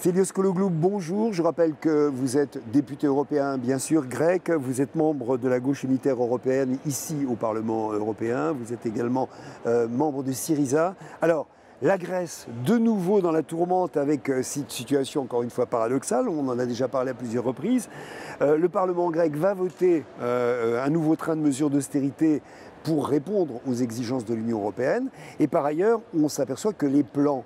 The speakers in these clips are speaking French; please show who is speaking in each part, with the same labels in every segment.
Speaker 1: Stelios Kologlou, bonjour. Je rappelle que vous êtes député européen, bien sûr, grec. Vous êtes membre de la gauche unitaire européenne ici au Parlement européen. Vous êtes également membre de Syriza. Alors, la Grèce, de nouveau dans la tourmente avec cette situation encore une fois paradoxale. On en a déjà parlé à plusieurs reprises. Le Parlement grec va voter un nouveau train de mesures d'austérité pour répondre aux exigences de l'Union européenne. Et par ailleurs, on s'aperçoit que les plans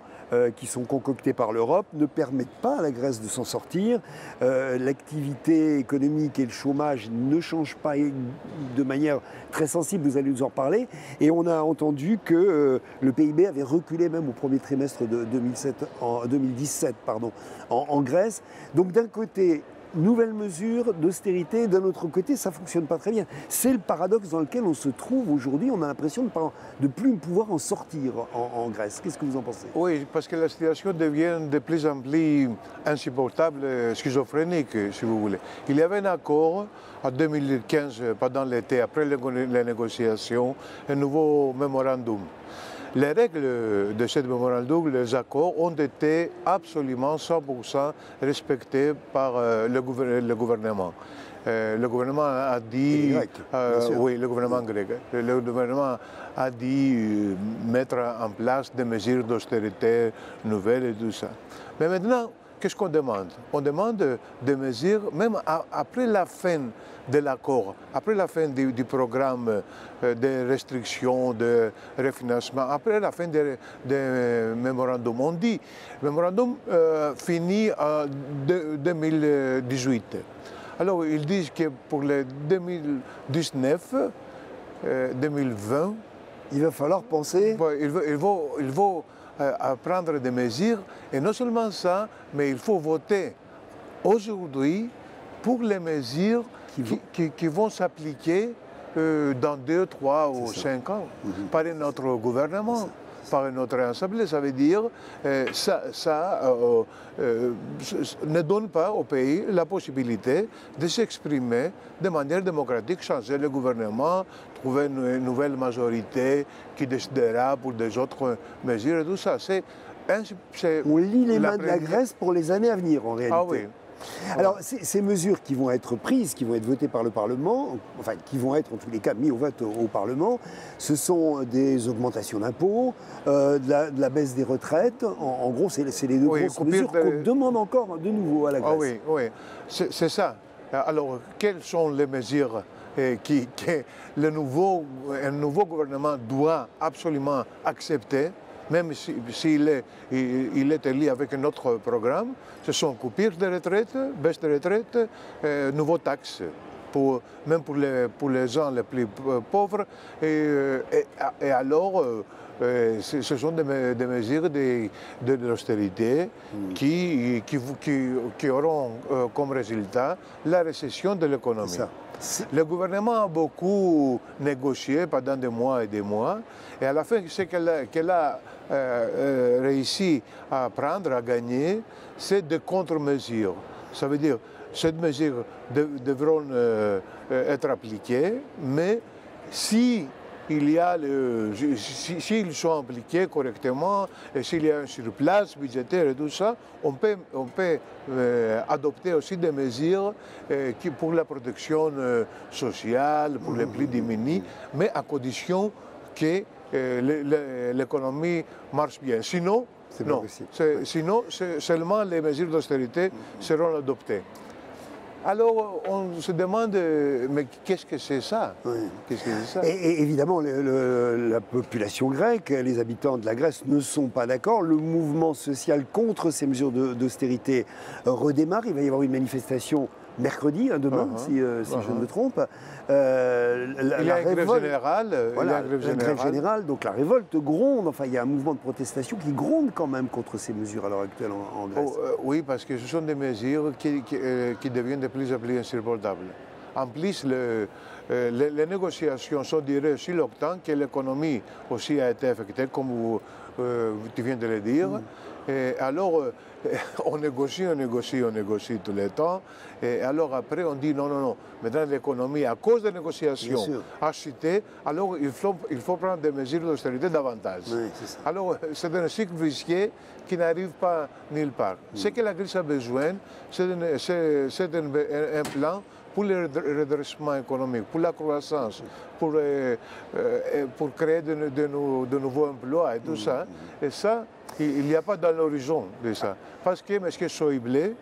Speaker 1: qui sont concoctés par l'Europe ne permettent pas à la Grèce de s'en sortir. L'activité économique et le chômage ne changent pas de manière très sensible, vous allez nous en reparler. Et on a entendu que le PIB avait reculé même au premier trimestre de 2017 en Grèce. Donc d'un côté, nouvelles mesures d'austérité, d'un autre côté, ça ne fonctionne pas très bien. C'est le paradoxe dans lequel on se trouve aujourd'hui. On a l'impression de ne plus pouvoir en sortir en Grèce. Qu'est-ce que vous en pensez?
Speaker 2: Oui, parce que la situation devient de plus en plus insupportable, schizophrénique, si vous voulez. Il y avait un accord en 2015, pendant l'été, après les négociations, un nouveau mémorandum. Les règles de ce mémorandum, les accords, ont été absolument 100% respectés par le gouvernement. Le gouvernement a dit, oui, le gouvernement grec, le gouvernement a dit mettre en place des mesures d'austérité nouvelles et tout ça. Mais maintenant, qu'est-ce qu'on demande? On demande des mesures, même après la fin de l'accord, après la fin du programme de restrictions, de refinancement, après la fin des mémorandums. On dit, le mémorandum finit en 2018. Alors, ils disent que pour le 2019, 2020,
Speaker 1: il va falloir penser.
Speaker 2: Il faut prendre des mesures, et non seulement ça, mais il faut voter aujourd'hui pour les mesures qui vont s'appliquer dans 2, 3 ou 5 ans par notre gouvernement, par notre assemblée. Ça veut dire que ça ne donne pas au pays la possibilité de s'exprimer de manière démocratique, changer le gouvernement, trouver une nouvelle majorité qui décidera pour des autres mesures et tout ça.
Speaker 1: On lit les mains de la Grèce pour les années à venir, en réalité.
Speaker 2: Ah oui.
Speaker 1: Alors, ces mesures qui vont être prises, qui vont être votées par le Parlement, enfin, qui vont être en tous les cas mis au vote au Parlement, ce sont des augmentations d'impôts, de la baisse des retraites. En gros, c'est les deux grosses mesures qu'on demande encore de nouveau à la Grèce.
Speaker 2: Ah oui, oui, c'est ça. Alors, quelles sont les mesures que un nouveau gouvernement doit absolument accepter, même s'il est élu avec un autre programme? Ce sont coupures de retraite, baisse de retraite, nouveaux taxes, même pour les gens les plus pauvres. Et alors, ce sont des mesures de l'austérité qui auront comme résultat la récession de l'économie. Le gouvernement a beaucoup négocié pendant des mois et des mois, et à la fin, ce qu'elle a réussi à prendre, à gagner, c'est des contre-mesures. Ça veut dire que ces mesures devront être appliquées, mais s'ils sont appliqués correctement, et s'il y a un surplus budgétaire et tout ça, on peut adopter aussi des mesures pour la protection sociale, pour les plus démunis, mais à condition que l'économie marche bien. Sinon, sinon seulement les mesures d'austérité seront adoptées. Alors, on se demande, mais qu'est-ce que c'est ça? Qu'est-ce que c'est ça?
Speaker 1: Et évidemment, la population grecque, les habitants de la Grèce ne sont pas d'accord. Le mouvement social contre ces mesures d'austérité redémarre. Il va y avoir une manifestation mercredi, demain, si je ne me trompe.
Speaker 2: Il y a une grève générale.
Speaker 1: Voilà, la grève générale, donc la révolte gronde. Enfin, il y a un mouvement de protestation qui gronde quand même contre ces mesures à l'heure actuelle en Grèce.
Speaker 2: Oui, parce que ce sont des mesures qui deviennent de plus en plus insupportables. En plus, les négociations sont durées aussi longtemps que l'économie aussi a été affectée, comme tu viens de le dire. Et alors, on négocie tout le temps. Et alors après, on dit non, non, non. Maintenant, l'économie, à cause des négociations, a chuté. Alors, il faut prendre des mesures d'austérité davantage.
Speaker 1: Oui,
Speaker 2: alors, c'est un cycle vicieux qui n'arrive pas nulle part. Ce que la Grèce a besoin, c'est un plan pour le redressement économique, pour la croissance, pour créer de nouveaux emplois et tout ça. Et ça, il n'y a pas dans l'horizon de ça. Parce que M. Schäuble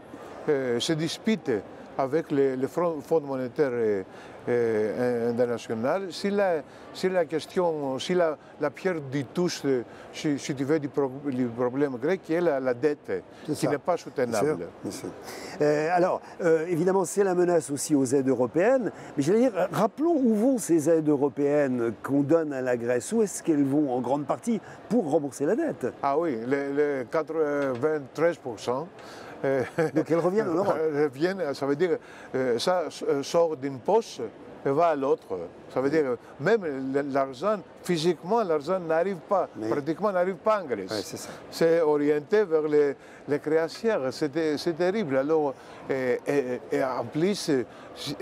Speaker 2: se dispute avec le Fonds monétaire international. Si la question, si la pierre du touche, si tu veux, du problème grec, qui est la dette, qui n'est pas soutenable.
Speaker 1: Bien sûr. Alors, évidemment, c'est la menace aussi aux aides européennes. Mais j'allais dire, rappelons où vont ces aides européennes qu'on donne à la Grèce. Où est-ce qu'elles vont en grande partie pour rembourser la dette?
Speaker 2: Ah oui, les 93%.
Speaker 1: Donc elles reviennent en Europe.
Speaker 2: Ça veut dire ça sort d'une poche et va à l'autre. Ça veut dire même l'argent, physiquement, l'argent n'arrive pas, pratiquement n'arrive pas en Grèce.
Speaker 1: Ouais,
Speaker 2: c'est orienté vers les créanciers. C'est terrible. Alors, et en plus,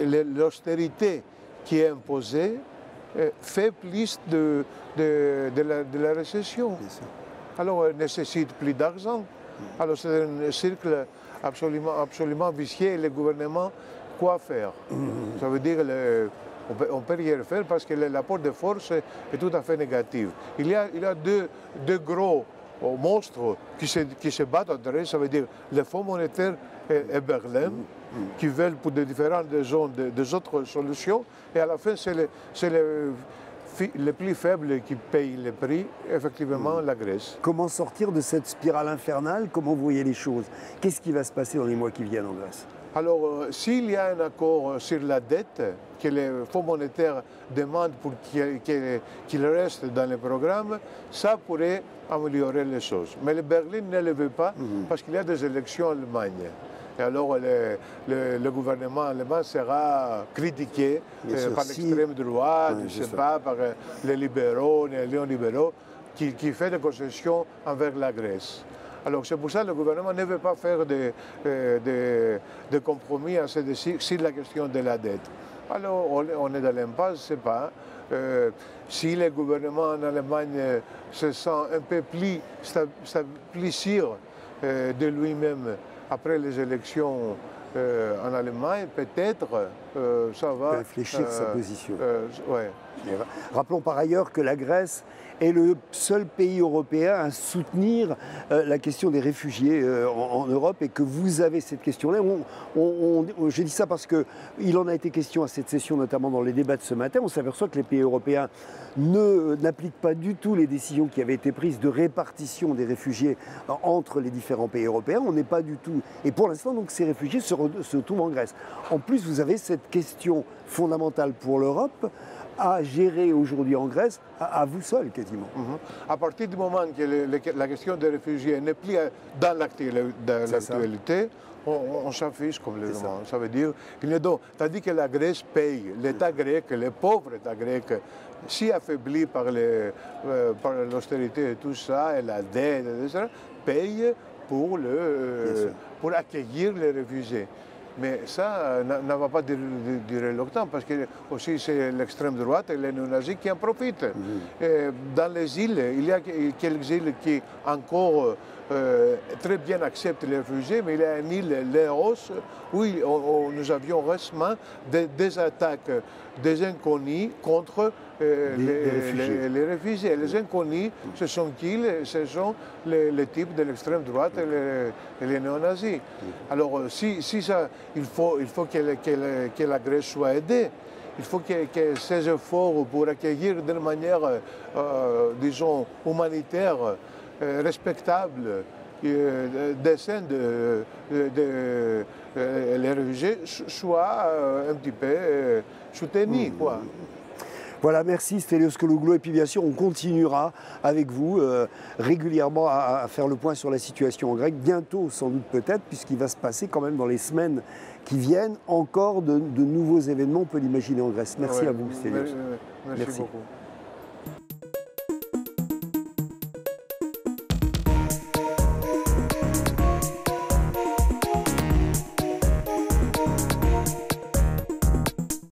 Speaker 2: l'austérité qui est imposée fait plus de la récession. Alors, elle nécessite plus d'argent. Alors c'est un cercle absolument vicieux et le gouvernement, quoi faire? Ça veut dire on peut rien faire parce que l'apport de force est tout à fait négatif. Il y a deux gros monstres qui se battent entre eux, ça veut dire le Fonds monétaire et Berlin, qui veulent pour des différentes zones des autres solutions, et à la fin c'est les plus faibles qui payent le prix, effectivement, la Grèce.
Speaker 1: Comment sortir de cette spirale infernale? Comment vous voyez les choses? Qu'est-ce qui va se passer dans les mois qui viennent en Grèce?
Speaker 2: Alors, s'il y a un accord sur la dette que le Fonds monétaire demande pour qu'il reste dans le programme, ça pourrait améliorer les choses. Mais le Berlin ne le veut pas parce qu'il y a des élections en Allemagne. Et alors le gouvernement allemand sera critiqué par l'extrême droite, je ne sais pas, par les libéraux, les néolibéraux, qui fait des concessions envers la Grèce. Alors c'est pour ça que le gouvernement ne veut pas faire de compromis sur la question de la dette. Alors on est dans l'impasse, je ne sais pas. Si le gouvernement en Allemagne se sent un peu plus sûr de lui-même après les élections en Allemagne, peut-être ça va
Speaker 1: réfléchir sa position.
Speaker 2: Ouais.
Speaker 1: Rappelons par ailleurs que la Grèce est le seul pays européen à soutenir la question des réfugiés en Europe et que vous avez cette question-là. Je dis ça parce qu'il en a été question à cette session, notamment dans les débats de ce matin. On s'aperçoit que les pays européens n'appliquent pas du tout les décisions qui avaient été prises de répartition des réfugiés entre les différents pays européens. On n'est pas du tout... Et pour l'instant, donc, ces réfugiés se trouvent en Grèce. En plus, vous avez cette question fondamentale pour l'Europe à gérer aujourd'hui en Grèce, à vous seul quasiment.
Speaker 2: À partir du moment que la question des réfugiés n'est plus dans l'actualité, on s'en fiche complètement. Ça veut dire tandis que la Grèce paye, l'État grec, le pauvre État grec, si affaibli par l'austérité et tout ça, et la dette, etc., paye pour accueillir les réfugiés. Mais ça ne va pas durer longtemps parce que aussi c'est l'extrême droite et les néo-nazis qui en profitent. Dans les îles, il y a quelques îles qui encore très bien acceptent les réfugiés, mais il y a une île, Léos, où nous avions récemment des attaques des inconnus contre les réfugiés. Les inconnus, ce sont qui? Ce sont les types de l'extrême droite et les néo-nazis. Alors, si ça, il faut que la Grèce soit aidée. Il faut que ces efforts pour accueillir d'une manière, disons, humanitaire, respectable, décente les réfugiés soient un petit peu soutenus, quoi.
Speaker 1: Voilà, merci Stelios Kologlou. Et puis bien sûr, on continuera avec vous régulièrement à faire le point sur la situation en Grèce. Bientôt, sans doute peut-être, puisqu'il va se passer quand même dans les semaines qui viennent encore de nouveaux événements, on peut l'imaginer en Grèce. Merci à vous Stelios.
Speaker 2: Merci beaucoup.